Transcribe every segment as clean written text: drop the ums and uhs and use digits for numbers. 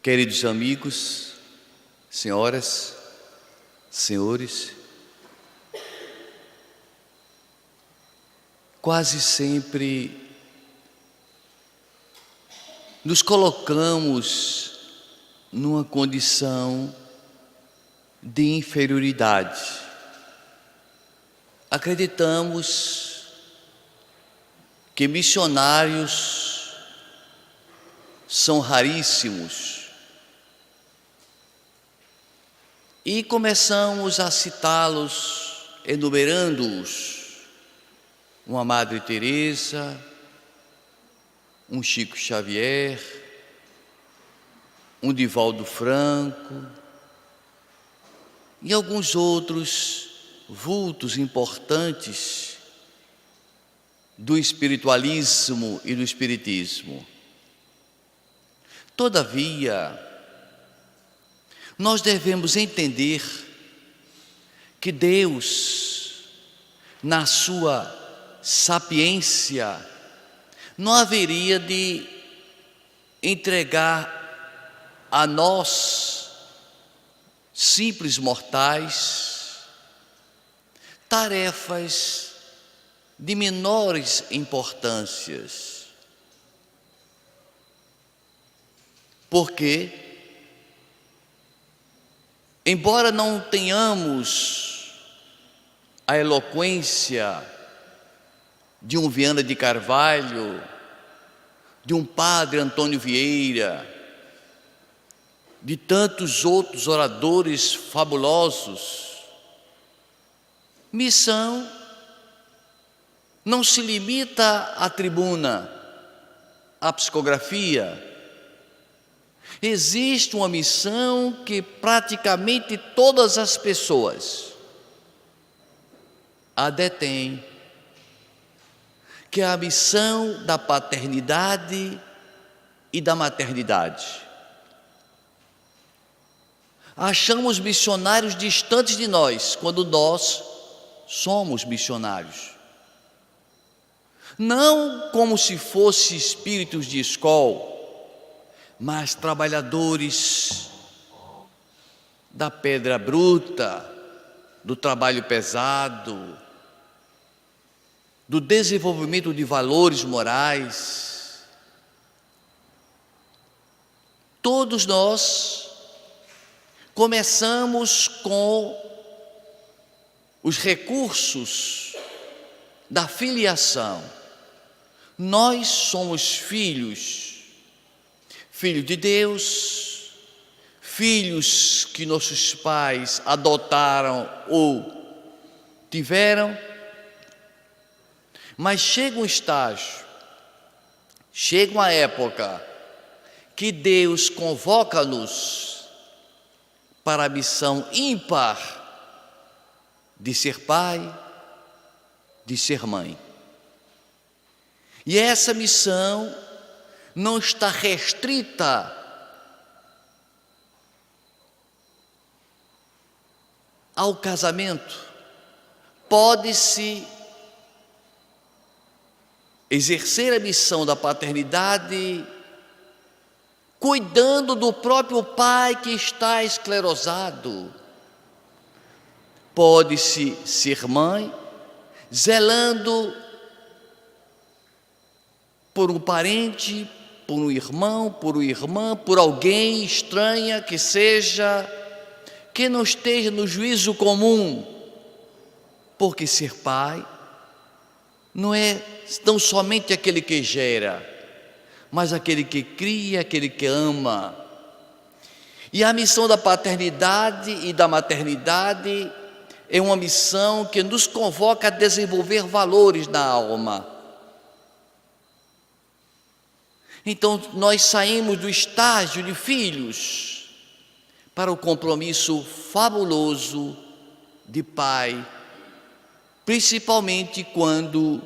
Queridos amigos, senhoras, senhores, quase sempre nos colocamos numa condição de inferioridade. Acreditamos que missionários são raríssimos e começamos a citá-los, enumerando-os: uma Madre Teresa, um Chico Xavier, um Divaldo Franco e alguns outros vultos importantes do espiritualismo e do espiritismo. Todavia, nós devemos entender que Deus, na sua sapiência, não haveria de entregar a nós, simples mortais, tarefas de menores importâncias. Porque, embora não tenhamos a eloquência de um Viana de Carvalho, de um Padre Antônio Vieira, de tantos outros oradores fabulosos, missão não se limita à tribuna, à psicografia. Existe uma missão que praticamente todas as pessoas a detêm, que é a missão da paternidade e da maternidade. Achamos missionários distantes de nós, quando nós somos missionários. Não como se fossem espíritos de escola, mas trabalhadores da pedra bruta, do trabalho pesado, do desenvolvimento de valores morais. Todos nós começamos com os recursos da filiação. Nós somos filhos de Deus, filhos que nossos pais adotaram ou tiveram, mas chega um estágio, chega uma época que Deus convoca-nos para a missão ímpar de ser pai, de ser mãe. E essa missão não está restrita ao casamento. Pode-se exercer a missão da paternidade cuidando do próprio pai que está esclerosado. Pode-se ser mãe zelando por um parente, por um irmão, por uma irmã, por alguém estranha que seja, que não esteja no juízo comum, porque ser pai não é tão somente aquele que gera, mas aquele que cria, aquele que ama. E a missão da paternidade e da maternidade é uma missão que nos convoca a desenvolver valores na alma. Então, nós saímos do estágio de filhos para o compromisso fabuloso de pai, principalmente quando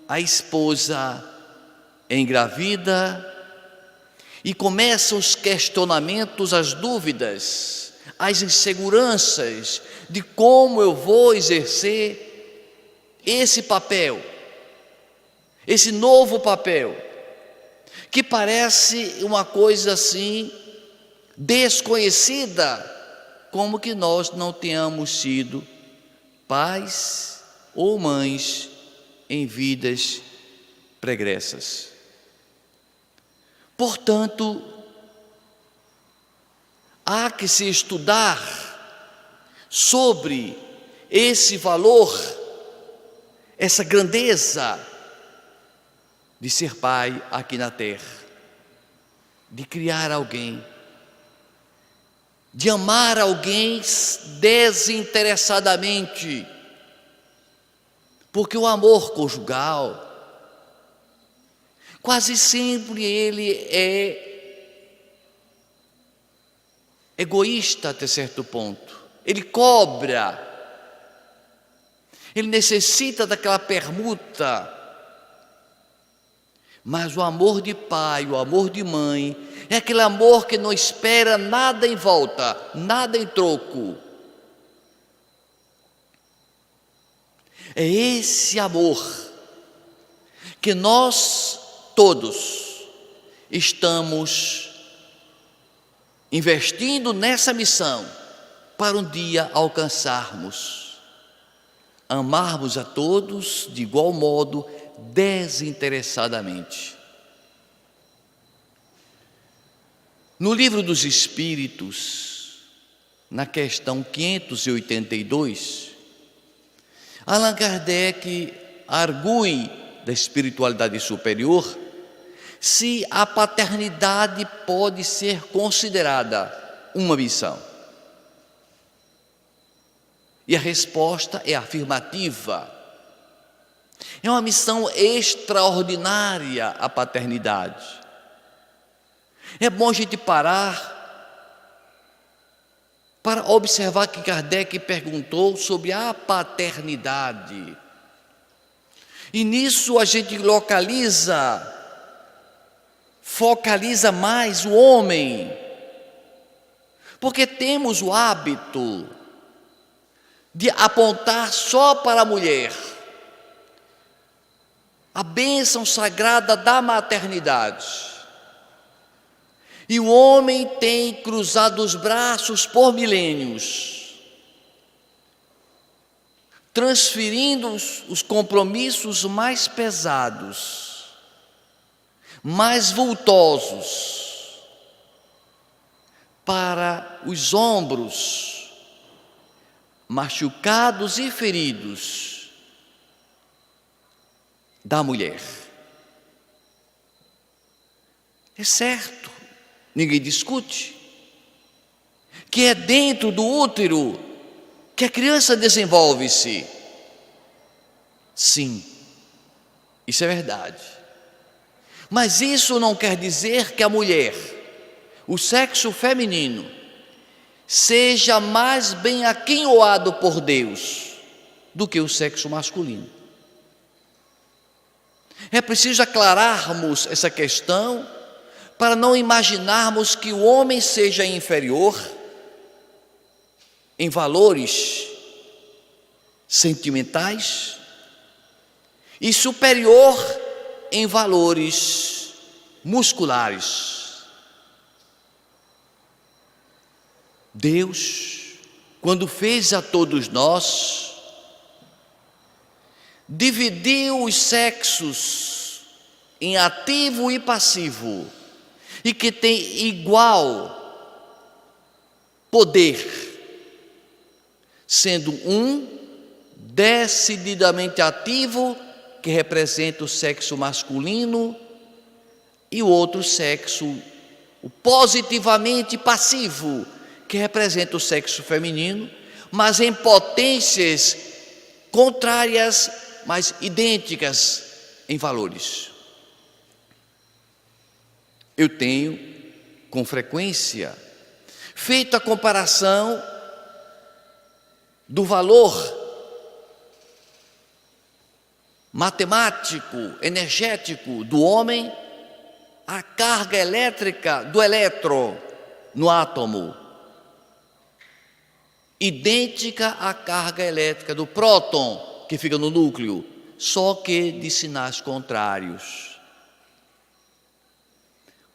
a esposa engravida e começam os questionamentos, as dúvidas, as inseguranças de como eu vou exercer esse papel, esse novo papel, que parece uma coisa assim desconhecida, como que nós não tenhamos sido pais ou mães em vidas pregressas. Portanto, há que se estudar sobre esse valor, essa grandeza de ser pai aqui na terra, de criar alguém, de amar alguém desinteressadamente, porque o amor conjugal, quase sempre ele é egoísta até certo ponto, ele cobra, ele necessita daquela permuta. Mas o amor de pai, o amor de mãe, é aquele amor que não espera nada em volta, nada em troco. É esse amor que nós todos estamos investindo nessa missão para um dia alcançarmos, amarmos a todos de igual modo, desinteressadamente. No Livro dos Espíritos, na questão 582, Allan Kardec argue da espiritualidade superior se a paternidade pode ser considerada uma missão. E a resposta é afirmativa. É uma missão extraordinária a paternidade. É bom a gente parar para observar que Kardec perguntou sobre a paternidade. E nisso a gente focaliza mais o homem, porque temos o hábito de apontar só para a mulher a bênção sagrada da maternidade. E o homem tem cruzado os braços por milênios, transferindo os compromissos mais pesados, mais vultosos, para os ombros machucados e feridos da mulher. É certo, ninguém discute, que é dentro do útero que a criança desenvolve-se. Sim, isso é verdade. Mas isso não quer dizer que a mulher, o sexo feminino, seja mais bem aquinhoado por Deus do que o sexo masculino. É preciso aclararmos essa questão para não imaginarmos que o homem seja inferior em valores sentimentais e superior em valores musculares. Deus, quando fez a todos nós, dividiu os sexos em ativo e passivo, e que tem igual poder, sendo um decididamente ativo, que representa o sexo masculino, e o outro sexo, o positivamente passivo, que representa o sexo feminino, mas em potências contrárias, mas idênticas em valores. Eu tenho, com frequência, feito a comparação do valor matemático, energético do homem à carga elétrica do elétron no átomo, idêntica à carga elétrica do próton que fica no núcleo, só que de sinais contrários.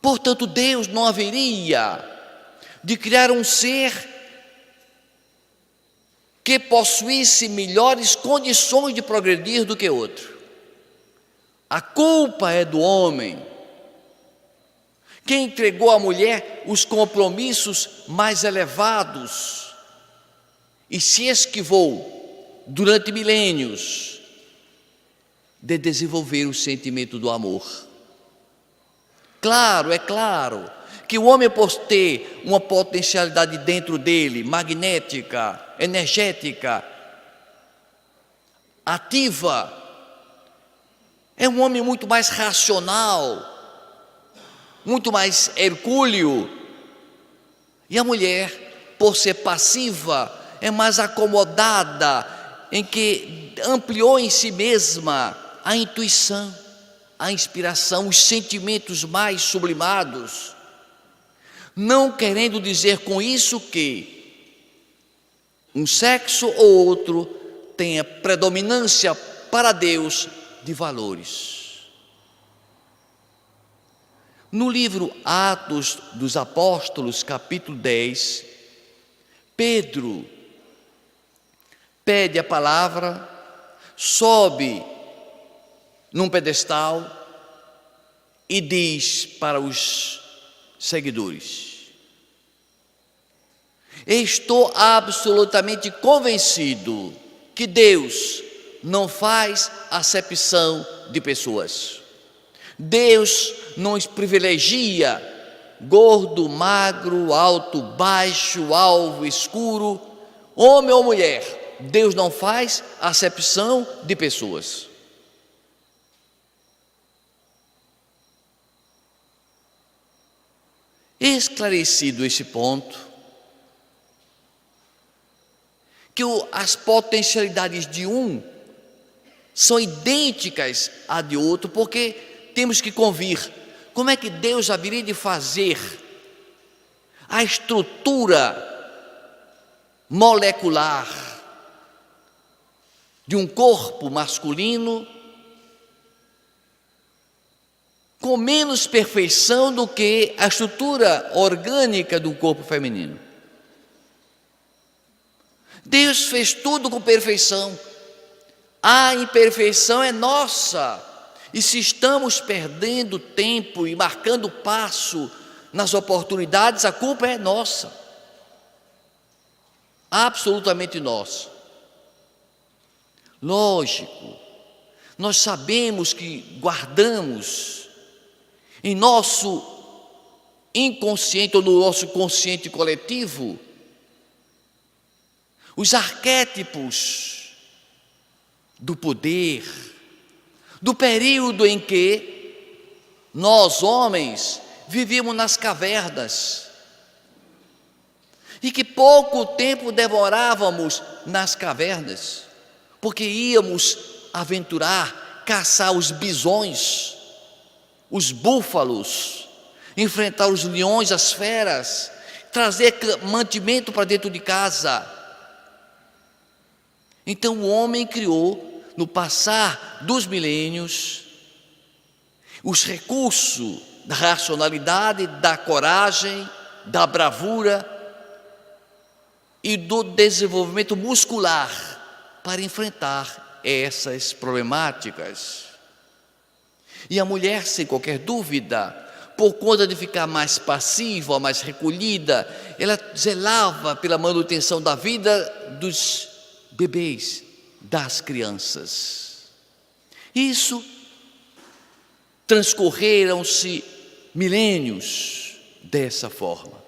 Portanto, Deus não haveria de criar um ser que possuísse melhores condições de progredir do que outro. A culpa é do homem, que entregou à mulher os compromissos mais elevados e se esquivou durante milênios de desenvolver o sentimento do amor. Claro, é claro que o homem, por ter uma potencialidade dentro dele, magnética, energética, ativa, é um homem muito mais racional, muito mais hercúleo. E a mulher, por ser passiva, é mais acomodada, em que ampliou em si mesma a intuição, a inspiração, os sentimentos mais sublimados, não querendo dizer com isso que um sexo ou outro tenha predominância para Deus de valores. No livro Atos dos Apóstolos, capítulo 10, Pedro pede a palavra, sobe num pedestal e diz para os seguidores: estou absolutamente convencido que Deus não faz acepção de pessoas. Deus não privilegia gordo, magro, alto, baixo, alvo, escuro, homem ou mulher. Deus não faz acepção de pessoas. Esclarecido esse ponto, que as potencialidades de um são idênticas à de outro, porque temos que convir. Como é que Deus haveria de fazer a estrutura molecular de um corpo masculino com menos perfeição do que a estrutura orgânica do corpo feminino? Deus fez tudo com perfeição. A imperfeição é nossa. E se estamos perdendo tempo e marcando passo nas oportunidades, a culpa é nossa. Absolutamente nossa. Lógico, nós sabemos que guardamos em nosso inconsciente ou no nosso consciente coletivo os arquétipos do poder, do período em que nós, homens, vivíamos nas cavernas e que pouco tempo demorávamos nas cavernas, porque íamos aventurar, caçar os bisões, os búfalos, enfrentar os leões, as feras, trazer mantimento para dentro de casa. Então o homem criou, no passar dos milênios, os recursos da racionalidade, da coragem, da bravura e do desenvolvimento muscular para enfrentar essas problemáticas. E a mulher, sem qualquer dúvida, por conta de ficar mais passiva, mais recolhida, ela zelava pela manutenção da vida dos bebês, das crianças. Isso transcorreram-se milênios dessa forma,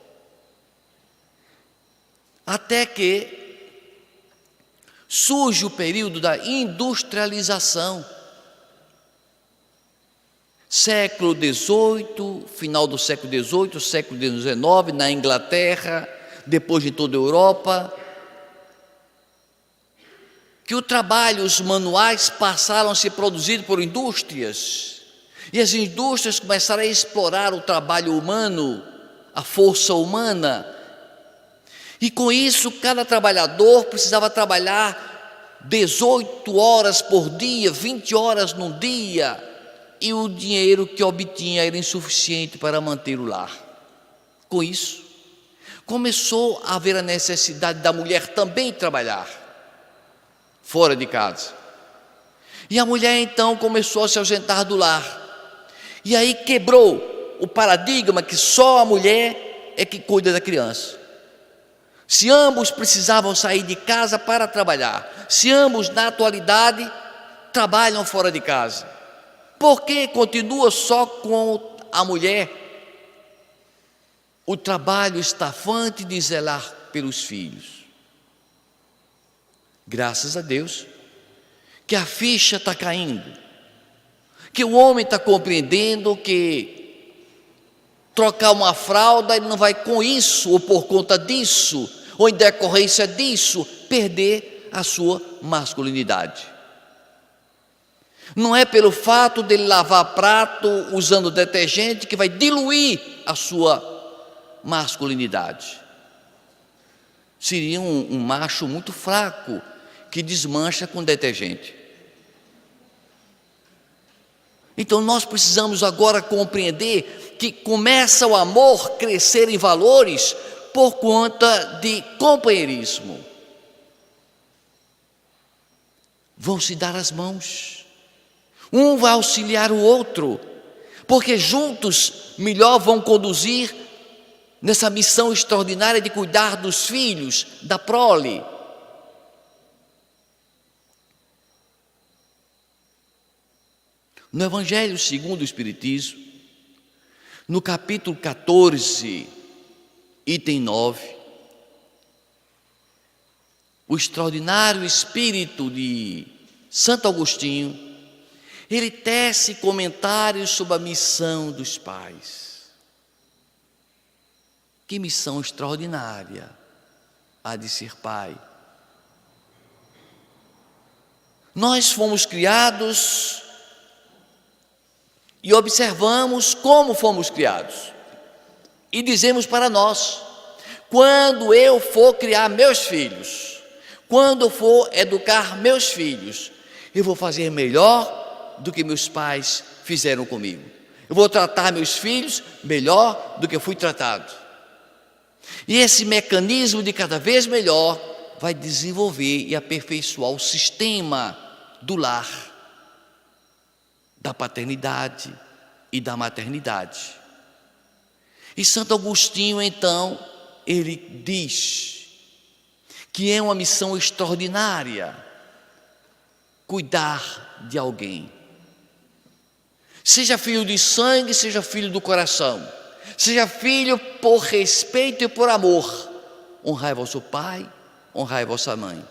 até que surge o período da industrialização. Século XVIII, final do século XVIII, século XIX, na Inglaterra, depois de toda a Europa, que o trabalho, os manuais passaram a ser produzidos por indústrias, e as indústrias começaram a explorar o trabalho humano, a força humana, e com isso cada trabalhador precisava trabalhar 18 horas por dia, 20 horas num dia, e o dinheiro que obtinha era insuficiente para manter o lar. Com isso, começou a haver a necessidade da mulher também trabalhar fora de casa. E a mulher então começou a se ausentar do lar. E aí quebrou o paradigma que só a mulher é que cuida da criança. Se ambos precisavam sair de casa para trabalhar, se ambos na atualidade trabalham fora de casa, por que continua só com a mulher o trabalho estafante de zelar pelos filhos? Graças a Deus que a ficha está caindo, que o homem está compreendendo que trocar uma fralda, ele não vai com isso, ou por conta disso, ou em decorrência disso, perder a sua masculinidade. Não é pelo fato dele lavar prato usando detergente que vai diluir a sua masculinidade. Seria um macho muito fraco, que desmancha com detergente. Então nós precisamos agora compreender que começa o amor a crescer em valores por conta de companheirismo. Vão se dar as mãos, um vai auxiliar o outro, porque juntos melhor vão conduzir nessa missão extraordinária de cuidar dos filhos, da prole. No Evangelho segundo o Espiritismo, no capítulo 14, item 9, o extraordinário espírito de Santo Agostinho, ele tece comentários sobre a missão dos pais. Que missão extraordinária há de ser pai. Nós fomos criados e observamos como fomos criados. E dizemos para nós: quando eu for criar meus filhos, quando eu for educar meus filhos, eu vou fazer melhor do que meus pais fizeram comigo. Eu vou tratar meus filhos melhor do que eu fui tratado. E esse mecanismo de cada vez melhor vai desenvolver e aperfeiçoar o sistema do lar, da paternidade e da maternidade. E Santo Agostinho, então, ele diz que é uma missão extraordinária cuidar de alguém. Seja filho de sangue, seja filho do coração, seja filho por respeito e por amor. Honrai vosso pai, honrai vossa mãe.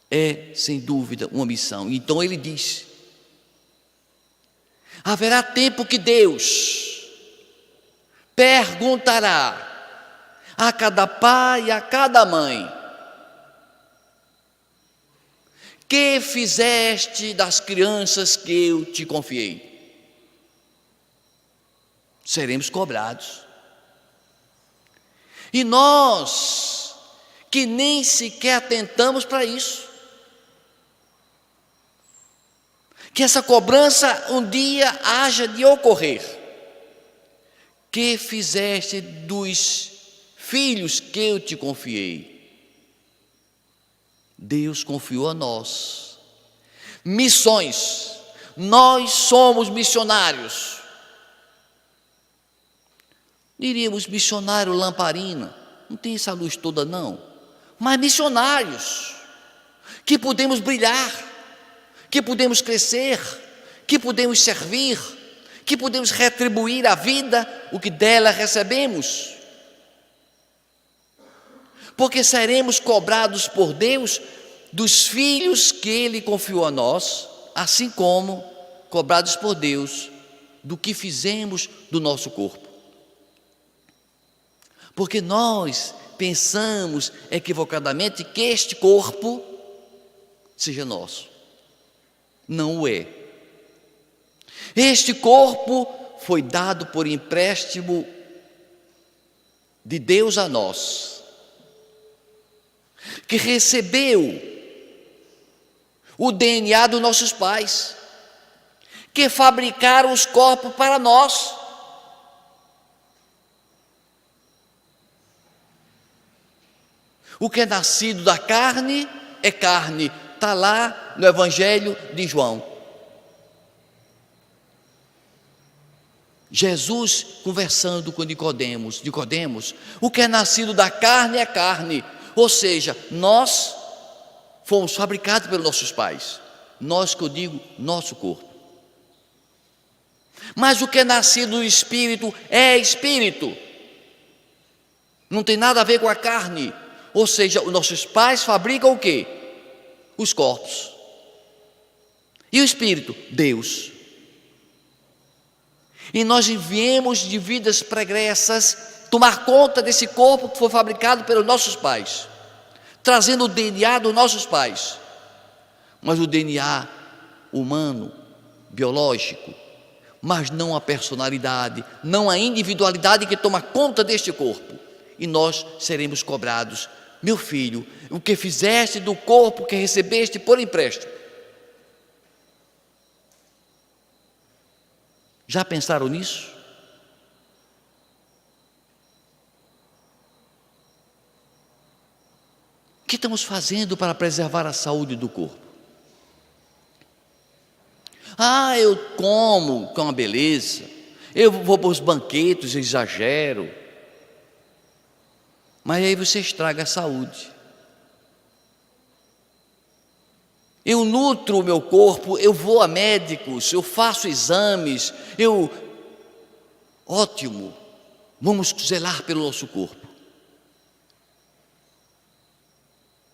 É, sem dúvida, uma missão. Então ele diz: haverá tempo que Deus perguntará a cada pai e a cada mãe: que fizeste das crianças que eu te confiei? Seremos cobrados. E nós, que nem sequer atentamos para isso, que essa cobrança um dia haja de ocorrer. Que fizeste dos filhos que eu te confiei? Deus confiou a nós missões. Nós somos missionários. Diríamos missionário lamparina, não tem essa luz toda não, mas missionários que podemos brilhar, que podemos crescer, que podemos servir, que podemos retribuir à vida o que dela recebemos. Porque seremos cobrados por Deus dos filhos que Ele confiou a nós, assim como cobrados por Deus do que fizemos do nosso corpo. Porque nós pensamos equivocadamente que este corpo seja nosso. Não o é. Este corpo foi dado por empréstimo de Deus a nós, que recebeu o DNA dos nossos pais, que fabricaram os corpos para nós. O que é nascido da carne é carne. Está lá no Evangelho de João. Jesus conversando com Nicodemos. Nicodemos, o que é nascido da carne é carne. Ou seja, nós fomos fabricados pelos nossos pais. Nós, que eu digo, nosso corpo. Mas o que é nascido do Espírito é Espírito. Não tem nada a ver com a carne. Ou seja, os nossos pais fabricam o quê? Os corpos. E o Espírito? Deus. E nós viemos de vidas pregressas tomar conta desse corpo que foi fabricado pelos nossos pais, trazendo o DNA dos nossos pais. Mas o DNA humano, biológico, mas não a personalidade, não a individualidade que toma conta deste corpo. E nós seremos cobrados: meu filho, o que fizeste do corpo que recebeste por empréstimo? Já pensaram nisso? O que estamos fazendo para preservar a saúde do corpo? Eu como, que é uma beleza. Eu vou para os banquetes, exagero. Mas aí você estraga a saúde. Eu nutro o meu corpo, eu vou a médicos, eu faço exames, ótimo, vamos zelar pelo nosso corpo.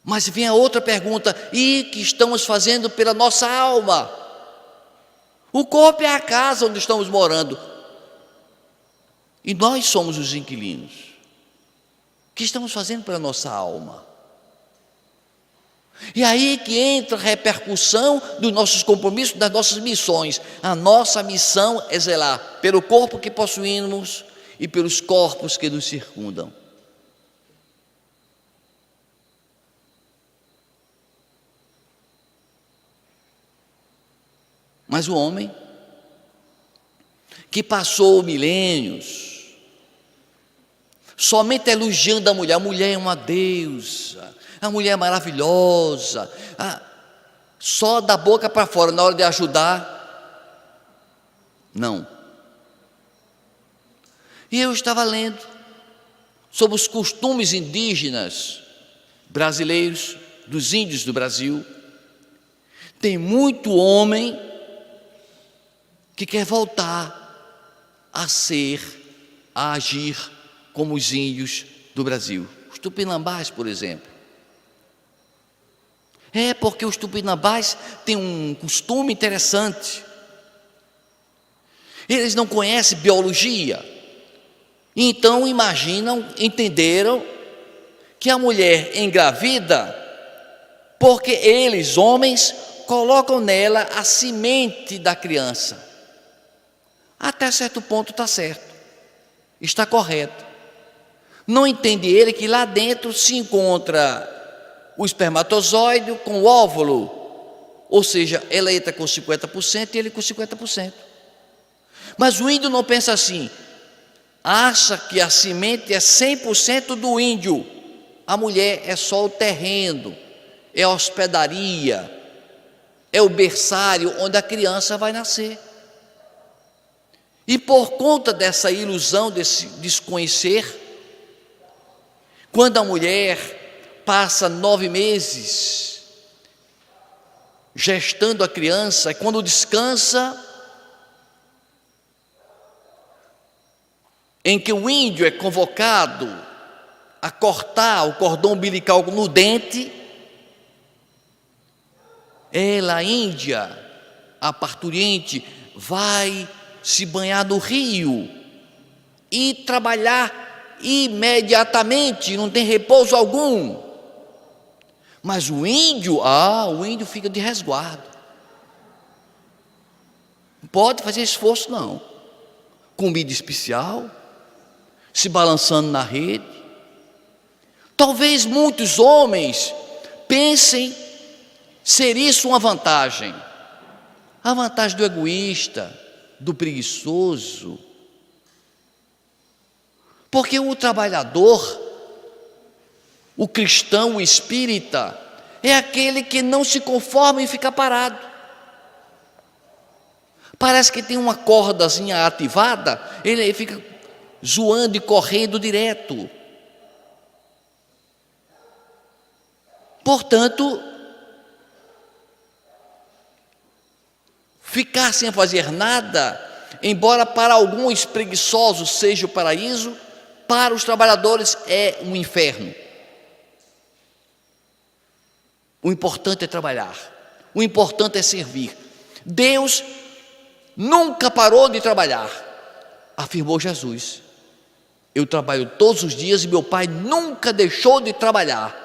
Mas vem a outra pergunta: e que estamos fazendo pela nossa alma? O corpo é a casa onde estamos morando, e nós somos os inquilinos. O que estamos fazendo pela nossa alma? E aí que entra a repercussão dos nossos compromissos, das nossas missões. A nossa missão é zelar pelo corpo que possuímos e pelos corpos que nos circundam. Mas o homem, que passou milênios somente elogiando a mulher é uma deusa, a mulher é maravilhosa, só da boca para fora, na hora de ajudar, não. E eu estava lendo sobre os costumes indígenas brasileiros, dos índios do Brasil. Tem muito homem que quer voltar a agir como os índios do Brasil. Os tupinambás, por exemplo. Porque os tupinambás têm um costume interessante. Eles não conhecem biologia. Então entenderam que a mulher engravida porque eles, homens, colocam nela a semente da criança. Até certo ponto está certo, está correto. Não entende ele que lá dentro se encontra o espermatozoide com o óvulo, ou seja, ela entra com 50% e ele com 50%. Mas o índio não pensa assim, acha que a semente é 100% do índio, a mulher é só o terreno, é a hospedaria, é o berçário onde a criança vai nascer. E por conta dessa ilusão, desse desconhecer, quando a mulher passa 9 meses gestando a criança, quando descansa, em que o índio é convocado a cortar o cordão umbilical no dente, ela, a índia, a parturiente, vai se banhar no rio e trabalhar imediatamente, não tem repouso algum. Mas o índio fica de resguardo. Não pode fazer esforço não. Comida especial, se balançando na rede. Talvez muitos homens pensem ser isso uma vantagem. A vantagem do egoísta, do preguiçoso. Porque o trabalhador, O cristão, o espírita, é aquele que não se conforma em ficar parado. Parece que tem uma cordazinha ativada, ele fica zoando e correndo direto. Portanto, ficar sem fazer nada, embora para alguns preguiçosos seja o paraíso, para os trabalhadores é um inferno. O importante é trabalhar, o importante é servir. Deus nunca parou de trabalhar, afirmou Jesus. Eu trabalho todos os dias e meu Pai nunca deixou de trabalhar.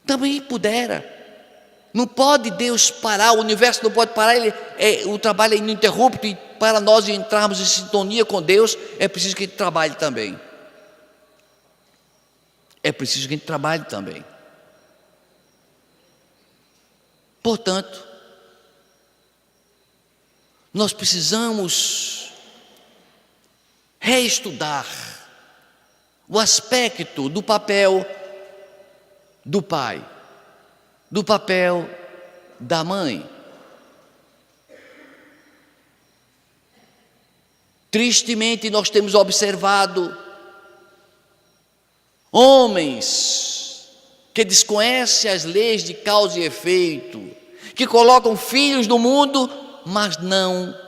Também pudera. Não pode Deus parar, o universo não pode parar, o trabalho é ininterrupto, e para nós entrarmos em sintonia com Deus, é preciso que a gente trabalhe também. É preciso que a gente trabalhe também. Portanto, nós precisamos reestudar o aspecto do papel do pai, do papel da mãe. Tristemente, nós temos observado homens que desconhecem as leis de causa e efeito, que colocam filhos no mundo, mas não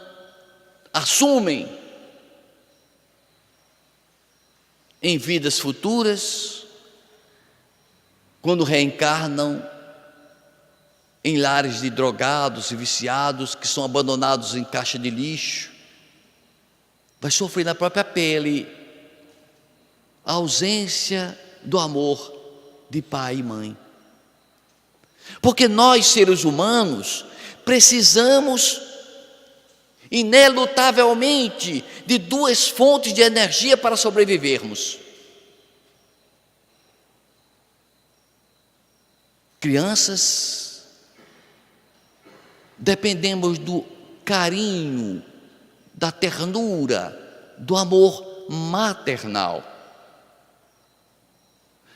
assumem em vidas futuras, quando reencarnam em lares de drogados e viciados, que são abandonados em caixa de lixo, vai sofrer na própria pele a ausência do amor de pai e mãe. Porque nós, seres humanos, precisamos inelutavelmente de duas fontes de energia para sobrevivermos. Crianças, dependemos do carinho, da ternura, do amor maternal,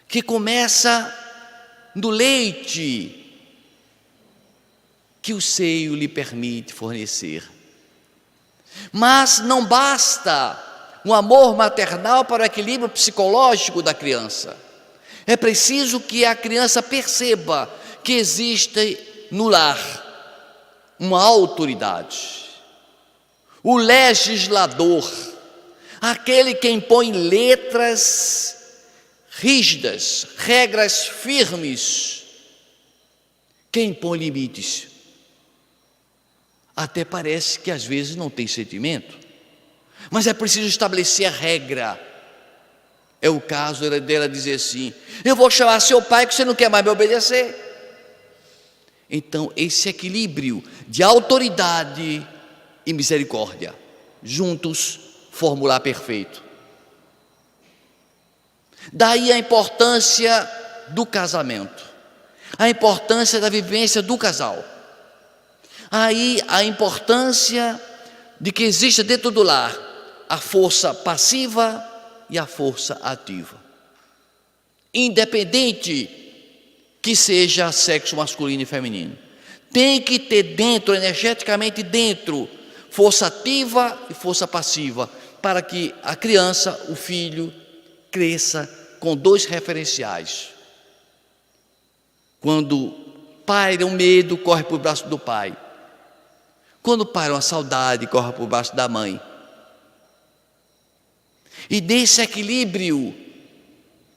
que começa no leite que o seio lhe permite fornecer. Mas não basta um amor maternal para o equilíbrio psicológico da criança. É preciso que a criança perceba que existe no lar uma autoridade, o legislador, aquele que impõe letras rígidas, regras firmes, que impõe limites. Até parece que às vezes não tem sentimento, mas é preciso estabelecer a regra. É o caso dela dizer assim: eu vou chamar seu pai que você não quer mais me obedecer. Então esse equilíbrio de autoridade e misericórdia, juntos formular perfeito. Daí a importância do casamento, a importância da vivência do casal. Aí a importância de que exista dentro do lar a força passiva e a força ativa, independente que seja sexo masculino e feminino. Tem que ter dentro, energeticamente dentro, força ativa e força passiva, para que a criança, o filho, cresça com dois referenciais. Quando paira um medo, corre para o braço do pai. Quando paira uma saudade, corre para o braço da mãe. E desse equilíbrio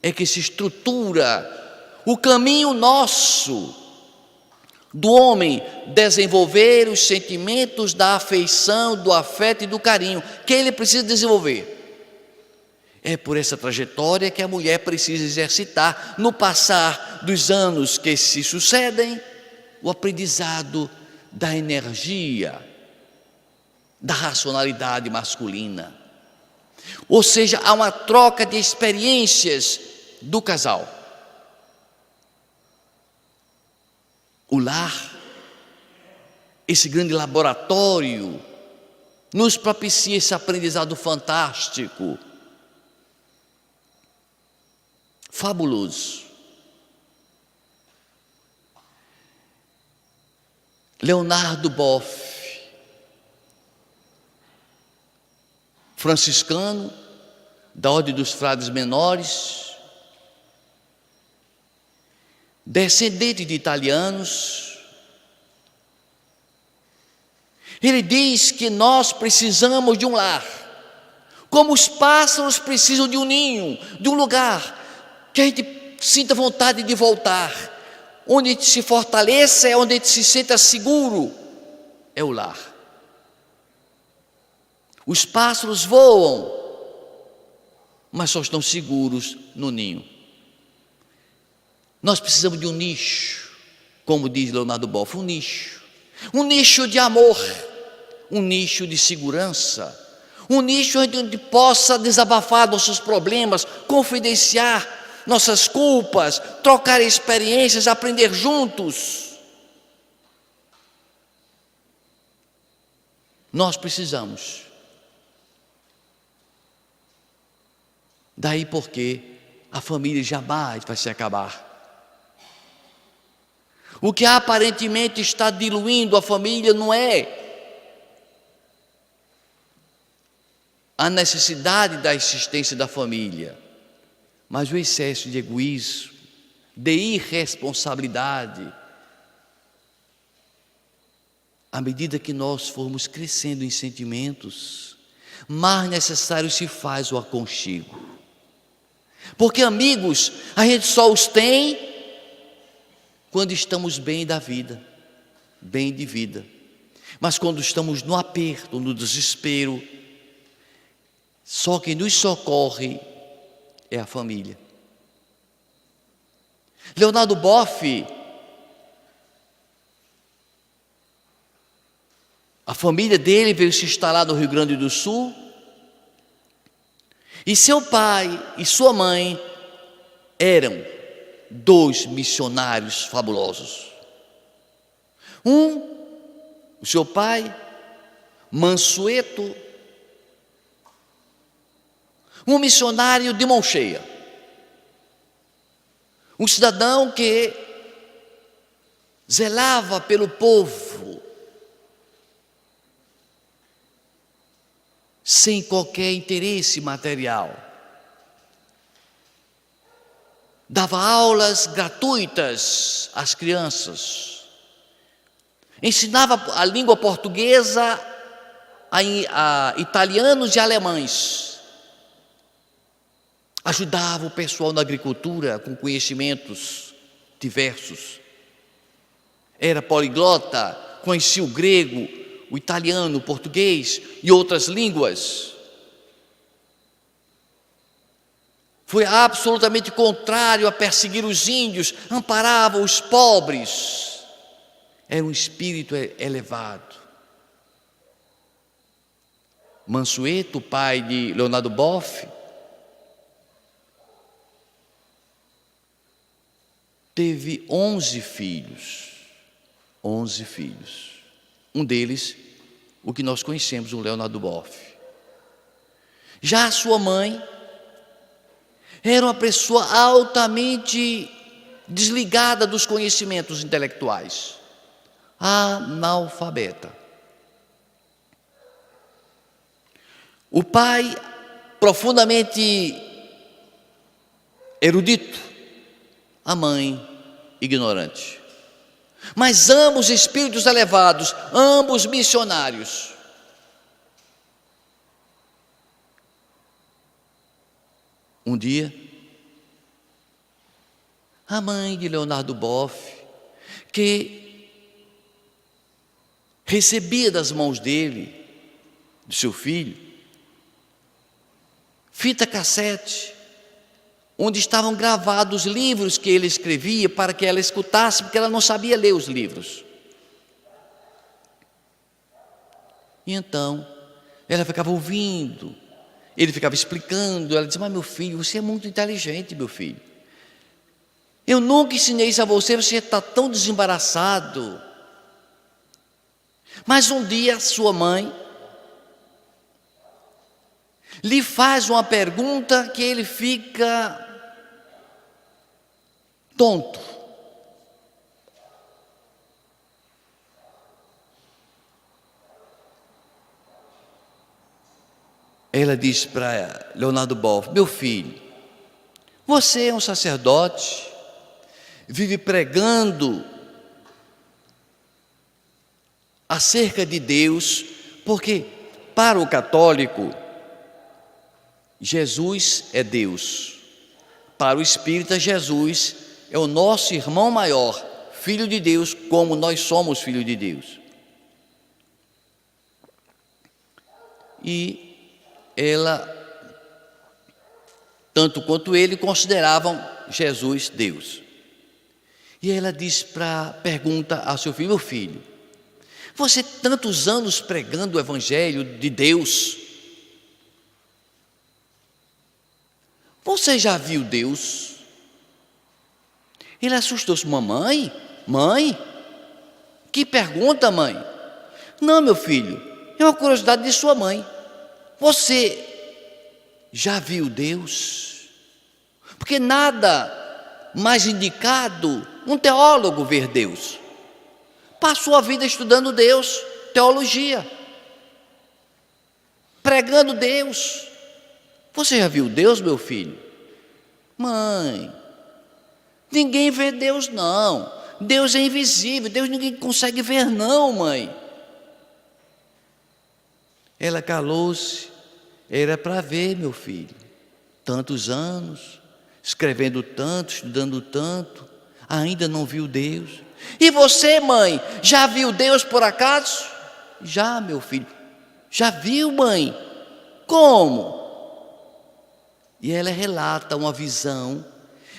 é que se estrutura o caminho nosso do homem desenvolver os sentimentos da afeição, do afeto e do carinho que ele precisa desenvolver. É por essa trajetória que a mulher precisa exercitar, no passar dos anos que se sucedem, o aprendizado da energia, da racionalidade masculina. Ou seja, há uma troca de experiências do casal. O lar, esse grande laboratório, nos propicia esse aprendizado fantástico. fabuloso. Leonardo Boff, franciscano, da Ordem dos Frades Menores, descendente de italianos. Ele diz que nós precisamos de um lar, como os pássaros precisam de um ninho, de um lugar que a gente sinta vontade de voltar, onde a gente se fortaleça, onde a gente se sinta seguro, é o lar. Os pássaros voam, mas só estão seguros no ninho. Nós precisamos de um nicho, como diz Leonardo Boff, um nicho de amor, um nicho de segurança, um nicho onde a gente possa desabafar nossos problemas, confidenciar nossas culpas, trocar experiências, aprender juntos. Nós precisamos. Daí porque a família jamais vai se acabar. O que aparentemente está diluindo a família não é a necessidade da existência da família, mas o excesso de egoísmo, de irresponsabilidade. À medida que nós formos crescendo em sentimentos, mais necessário se faz o aconchego. Porque amigos, a gente só os tem quando estamos bem da vida, bem de vida. Mas quando estamos no aperto, no desespero, só quem nos socorre é a família. Leonardo Boff, a família dele veio se instalar no Rio Grande do Sul, e seu pai e sua mãe eram 2 missionários fabulosos. O seu pai, Mansueto, um missionário de mão cheia, um cidadão que zelava pelo povo, sem qualquer interesse material. Dava aulas gratuitas às crianças, ensinava a língua portuguesa a italianos e alemães, ajudava o pessoal na agricultura com conhecimentos diversos, era poliglota, conhecia o grego, o italiano, o português e outras línguas. Foi absolutamente contrário a perseguir os índios, amparava os pobres. Era um espírito elevado. Mansueto, pai de Leonardo Boff, teve 11 filhos. 11 filhos. Um deles, o que nós conhecemos, o Leonardo Boff. Já a sua mãe era uma pessoa altamente desligada dos conhecimentos intelectuais, analfabeta. O pai, profundamente erudito, a mãe, ignorante. Mas ambos espíritos elevados, ambos missionários. Um dia, a mãe de Leonardo Boff, que recebia das mãos dele, do seu filho, fita cassete, onde estavam gravados os livros que ele escrevia para que ela escutasse, porque ela não sabia ler os livros. E então, ela ficava ouvindo, ele ficava explicando, ela dizia: mas meu filho, você é muito inteligente, meu filho. Eu nunca ensinei isso a você, você está tão desembaraçado. Mas um dia, sua mãe lhe faz uma pergunta que ele fica tonto. Ela disse para Leonardo Boff: meu filho, você é um sacerdote, vive pregando acerca de Deus, porque para o católico, Jesus é Deus. Para o espírita, Jesus é o nosso irmão maior, filho de Deus, como nós somos filhos de Deus. E ela, tanto quanto ele, consideravam Jesus Deus. E ela pergunta ao seu filho: meu filho, você tantos anos pregando o evangelho de Deus, você já viu Deus? Ele assustou-se: mamãe? Mãe? Que pergunta, mãe? Não, meu filho, é uma curiosidade de sua mãe. Você já viu Deus? Porque nada mais indicado um teólogo ver Deus. Passou a vida estudando Deus, teologia, pregando Deus. Você já viu Deus, meu filho? Mãe, ninguém vê Deus não. Deus é invisível, Deus ninguém consegue ver não, mãe. Ela calou-se. Era para ver, meu filho, tantos anos, escrevendo tanto, estudando tanto, ainda não viu Deus. E você, mãe, já viu Deus por acaso? Já, meu filho. Já viu, mãe? Como? E ela relata uma visão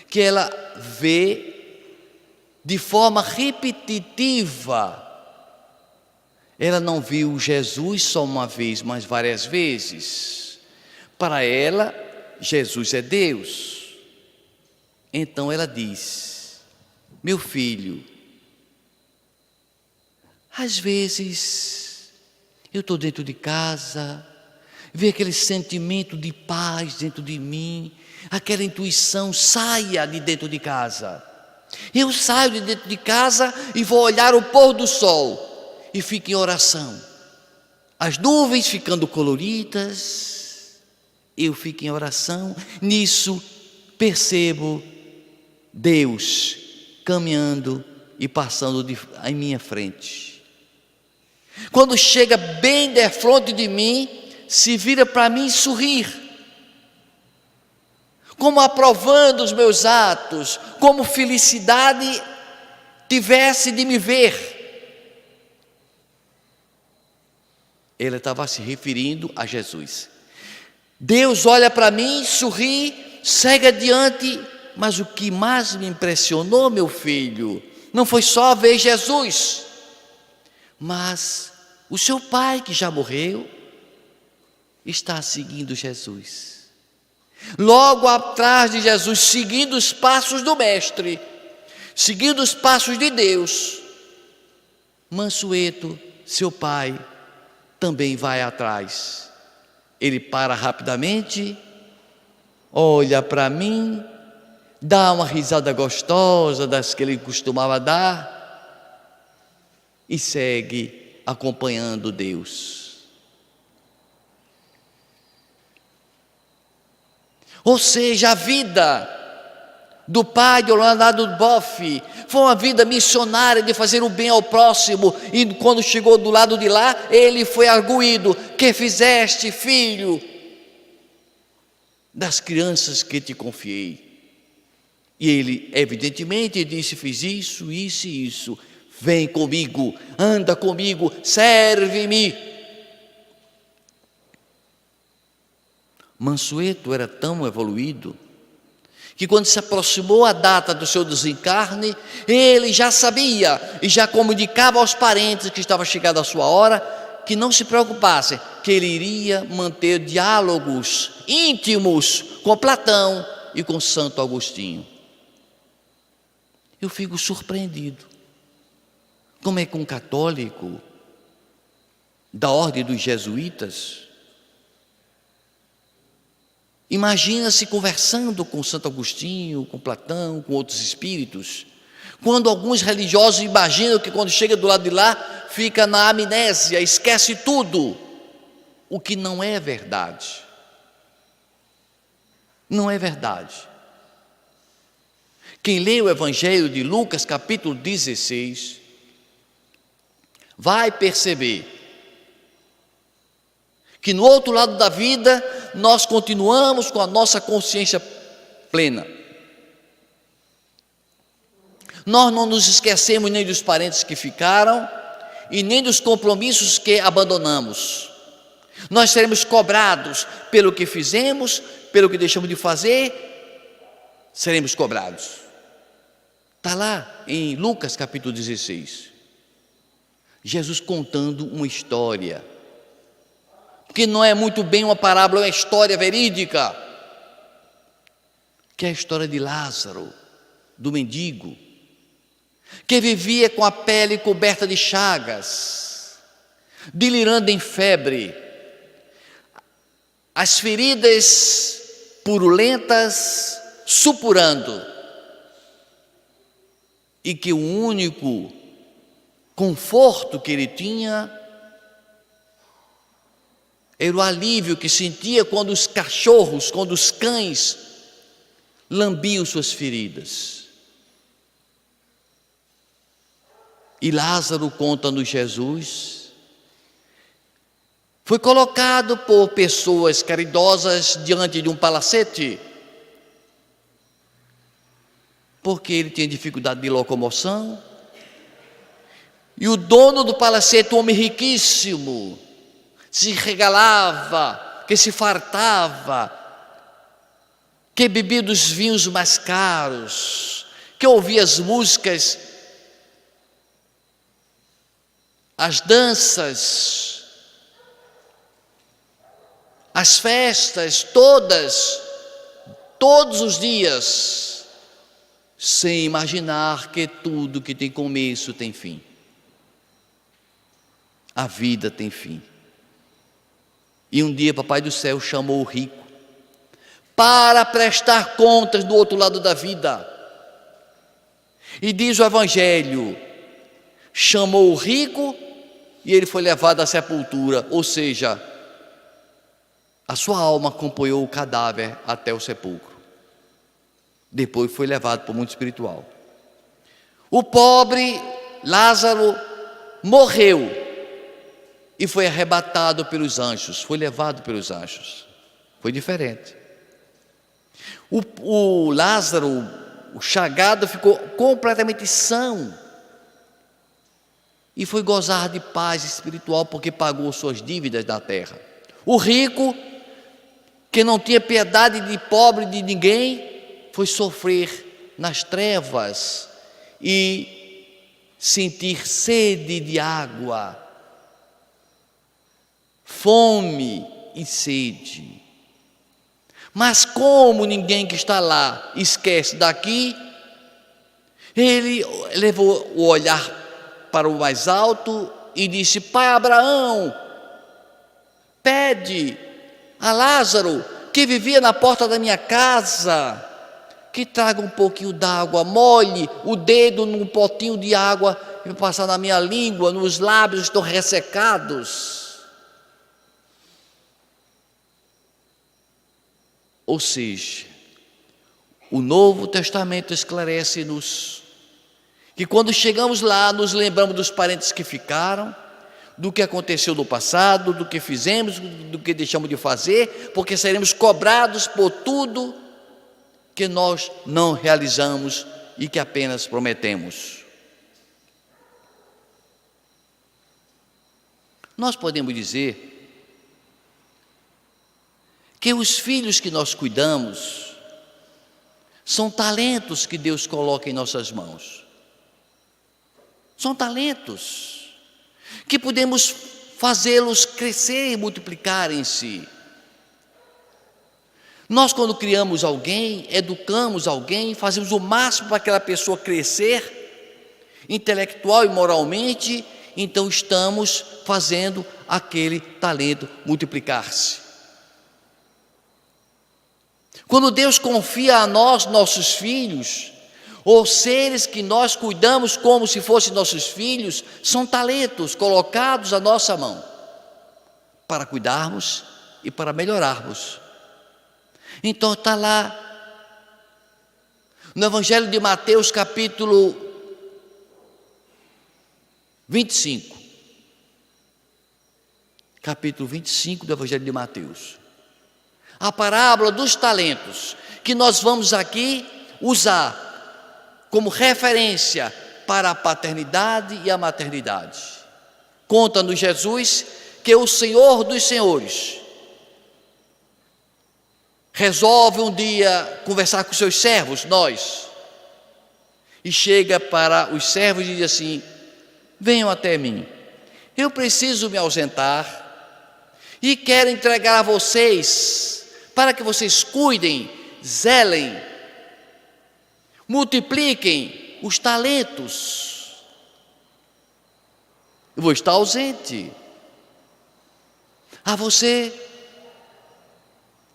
que ela vê de forma repetitiva. Ela não viu Jesus só uma vez, mas várias vezes. Para ela, Jesus é Deus. Então ela diz: meu filho, às vezes eu estou dentro de casa, vejo aquele sentimento de paz dentro de mim, aquela intuição: saia de dentro de casa. Eu saio de dentro de casa e vou olhar o pôr do sol. E fico em oração, as nuvens ficando coloridas, eu fico em oração. Nisso percebo Deus caminhando e passando em minha frente. Quando chega bem defronte de mim, se vira para mim e sorrir, como aprovando os meus atos, como felicidade tivesse de me ver. Ele estava se referindo a Jesus. Deus olha para mim, sorri, segue adiante. Mas o que mais me impressionou, meu filho, não foi só ver Jesus, mas o seu pai, que já morreu, está seguindo Jesus. Logo atrás de Jesus, seguindo os passos do Mestre, seguindo os passos de Deus, Mansueto, seu pai, também vai atrás. Ele para rapidamente, olha para mim, dá uma risada gostosa das que ele costumava dar e segue acompanhando Deus. Ou seja, a vida do pai de Leonardo Boff foi uma vida missionária de fazer o bem ao próximo. E quando chegou do lado de lá, ele foi arguído: que fizeste, filho, das crianças que te confiei? E ele evidentemente disse: fiz isso, isso e isso. Vem comigo, anda comigo, serve-me. Mansueto era tão evoluído que quando se aproximou a data do seu desencarne, ele já sabia e já comunicava aos parentes que estava chegada a sua hora, que não se preocupassem, que ele iria manter diálogos íntimos com Platão e com Santo Agostinho. Eu fico surpreendido. Como é que um católico da ordem dos jesuítas Imagina-se conversando com Santo Agostinho, com Platão, com outros espíritos, quando alguns religiosos imaginam que quando chega do lado de lá, fica na amnésia, esquece tudo, o que não é verdade. Não é verdade. Quem lê o Evangelho de Lucas, capítulo 16, vai perceber que no outro lado da vida, nós continuamos com a nossa consciência plena. Nós não nos esquecemos nem dos parentes que ficaram e nem dos compromissos que abandonamos. Nós seremos cobrados pelo que fizemos, pelo que deixamos de fazer, seremos cobrados. Está lá em Lucas capítulo 16, Jesus contando uma história, porque não é muito bem uma parábola, é uma história verídica, que é a história de Lázaro, do mendigo, que vivia com a pele coberta de chagas, delirando em febre, as feridas purulentas supurando, e que o único conforto que ele tinha era o alívio que sentia quando os cachorros, quando os cães lambiam suas feridas. E Lázaro, conta-nos Jesus, foi colocado por pessoas caridosas diante de um palacete, porque ele tinha dificuldade de locomoção, e o dono do palacete, um homem riquíssimo, se regalava, que se fartava, que bebia dos vinhos mais caros, que ouvia as músicas, as danças, as festas, todos os dias, sem imaginar que tudo que tem começo tem fim. A vida tem fim. E um dia Papai do Céu chamou o rico para prestar contas do outro lado da vida. E diz o Evangelho, chamou o rico e ele foi levado à sepultura, ou seja, a sua alma acompanhou o cadáver até o sepulcro. Depois foi levado para o mundo espiritual. O pobre Lázaro morreu e foi arrebatado pelos anjos, foi levado pelos anjos. Foi diferente. O Lázaro, o chagado, ficou completamente são e foi gozar de paz espiritual porque pagou suas dívidas da terra. O rico, que não tinha piedade de pobre de ninguém, foi sofrer nas trevas e sentir sede de água, fome e sede. Mas como ninguém que está lá esquece daqui, ele levou o olhar para o mais alto e disse: Pai Abraão, pede a Lázaro, que vivia na porta da minha casa, que traga um pouquinho d'água, molhe o dedo num potinho de água e passar na minha língua, nos lábios estão ressecados. Ou seja, o Novo Testamento esclarece-nos que quando chegamos lá, nos lembramos dos parentes que ficaram, do que aconteceu no passado, do que fizemos, do que deixamos de fazer, porque seremos cobrados por tudo que nós não realizamos e que apenas prometemos. Nós podemos dizer que os filhos que nós cuidamos são talentos que Deus coloca em nossas mãos. São talentos que podemos fazê-los crescer e multiplicar em si. Nós, quando criamos alguém, educamos alguém, fazemos o máximo para aquela pessoa crescer, intelectual e moralmente, então estamos fazendo aquele talento multiplicar-se. Quando Deus confia a nós, nossos filhos, ou seres que nós cuidamos como se fossem nossos filhos, são talentos colocados à nossa mão, para cuidarmos e para melhorarmos. Então está lá, no Evangelho de Mateus, capítulo 25. Capítulo 25 do Evangelho de Mateus. A parábola dos talentos, que nós vamos aqui usar como referência para a paternidade e a maternidade. Conta-nos Jesus que o Senhor dos Senhores resolve um dia conversar com seus servos, nós, e chega para os servos e diz assim: venham até mim, eu preciso me ausentar e quero entregar a vocês, para que vocês cuidem, zelem, multipliquem os talentos. Eu vou estar ausente. A você,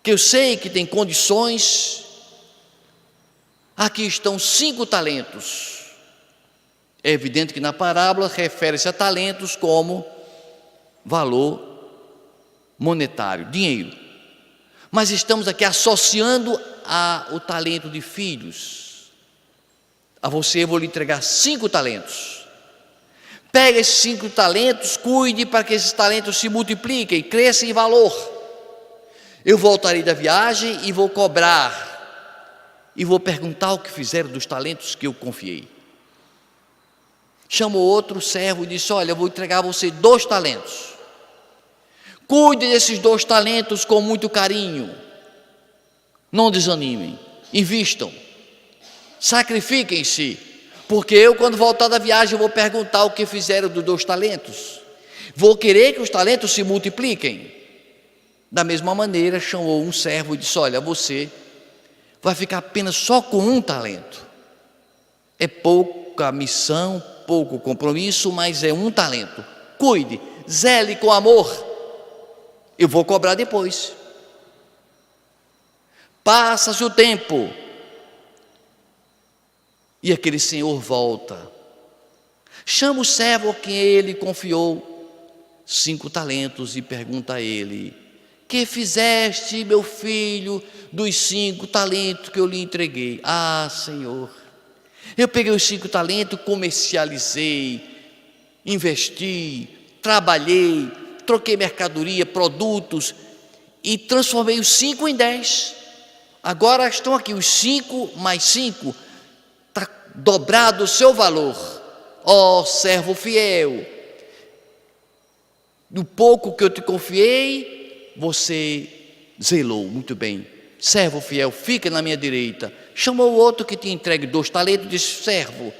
que eu sei que tem condições, aqui estão 5 talentos. É evidente que na parábola refere-se a talentos como valor monetário, dinheiro. Mas estamos aqui associando ao talento de filhos. A você eu vou lhe entregar 5 talentos. Pega esses 5 talentos, cuide para que esses talentos se multipliquem, cresçam em valor. Eu voltarei da viagem e vou cobrar, e vou perguntar o que fizeram dos talentos que eu confiei. Chamou outro servo e disse: olha, eu vou entregar a você 2 talentos. Cuide desses 2 talentos com muito carinho. Não desanimem, invistam, sacrifiquem-se, porque eu, quando voltar da viagem, eu vou perguntar o que fizeram dos 2 talentos. Vou querer que os talentos se multipliquem. Da mesma maneira, chamou um servo e disse: olha, você vai ficar apenas só com 1 talento. É pouca missão, pouco compromisso, mas é 1 talento. Cuide, zele com amor. Eu vou cobrar depois. Passa-se o tempo e aquele senhor volta. Chama o servo a quem ele confiou 5 talentos e pergunta a ele: que fizeste, meu filho, dos 5 talentos que eu lhe entreguei? Ah, Senhor, eu peguei os 5 talentos, comercializei, investi, trabalhei, troquei mercadoria, produtos e transformei os 5 em 10. Agora estão aqui os 5 mais 5, está dobrado o seu valor. Ó servo fiel, do pouco que eu te confiei, você zelou muito bem. Servo fiel, fica na minha direita. Chamou o outro que te entregue 2 talentos, disse: servo,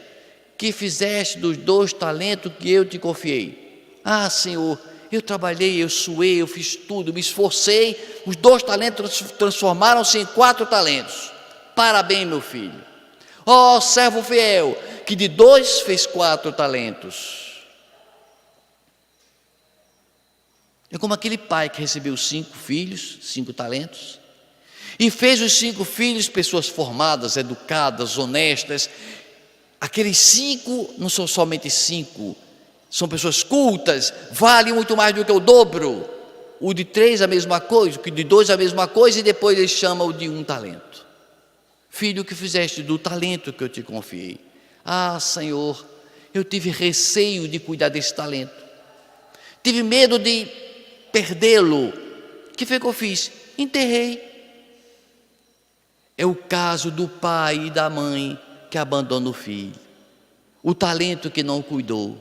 que fizeste dos 2 talentos que eu te confiei? Ah, Senhor, eu trabalhei, eu suei, eu fiz tudo, me esforcei, os 2 talentos transformaram-se em 4 talentos. Parabéns, meu filho. Ó servo fiel, que de 2 fez 4 talentos. É como aquele pai que recebeu 5 filhos, 5 talentos, e fez os 5 filhos pessoas formadas, educadas, honestas. Aqueles 5 não são somente 5, são pessoas cultas, valem muito mais do que o dobro. O de 3 a mesma coisa, o de 2 a mesma coisa, e depois ele chama o de 1 talento. Filho, o que fizeste do talento que eu te confiei? Ah, Senhor, eu tive receio de cuidar desse talento, tive medo de perdê-lo. O que foi que eu fiz? Enterrei. É o caso do pai e da mãe que abandona o filho, o talento que não cuidou,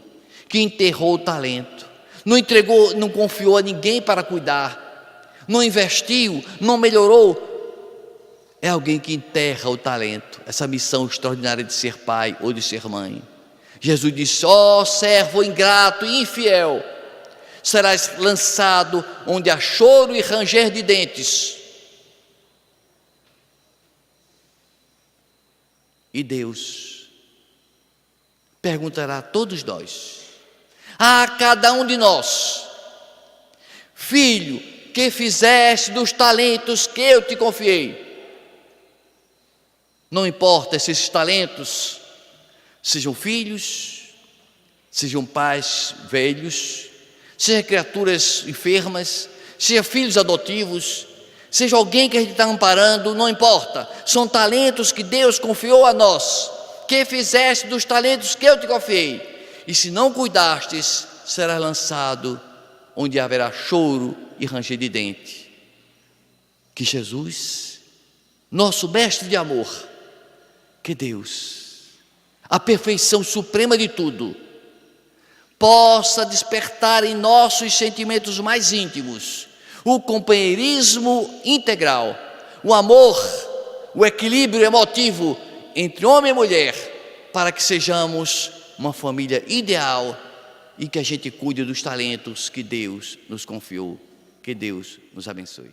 que enterrou o talento, não entregou, não confiou a ninguém para cuidar, não investiu, não melhorou. É alguém que enterra o talento, essa missão extraordinária de ser pai ou de ser mãe. Jesus disse: ó servo ingrato e infiel, serás lançado onde há choro e ranger de dentes. E Deus perguntará a todos nós, a cada um de nós: filho, que fizeste dos talentos que eu te confiei? Não importa se esses talentos sejam filhos, sejam pais velhos, sejam criaturas enfermas, sejam filhos adotivos, seja alguém que a gente está amparando, não importa. São talentos que Deus confiou a nós. Que fizeste dos talentos que eu te confiei? E se não cuidastes, serás lançado onde haverá choro e ranger de dente. Que Jesus, nosso mestre de amor, que Deus, a perfeição suprema de tudo, possa despertar em nossos sentimentos mais íntimos o companheirismo integral, o amor, o equilíbrio emotivo entre homem e mulher, para que sejamos uma família ideal e que a gente cuide dos talentos que Deus nos confiou. Que Deus nos abençoe.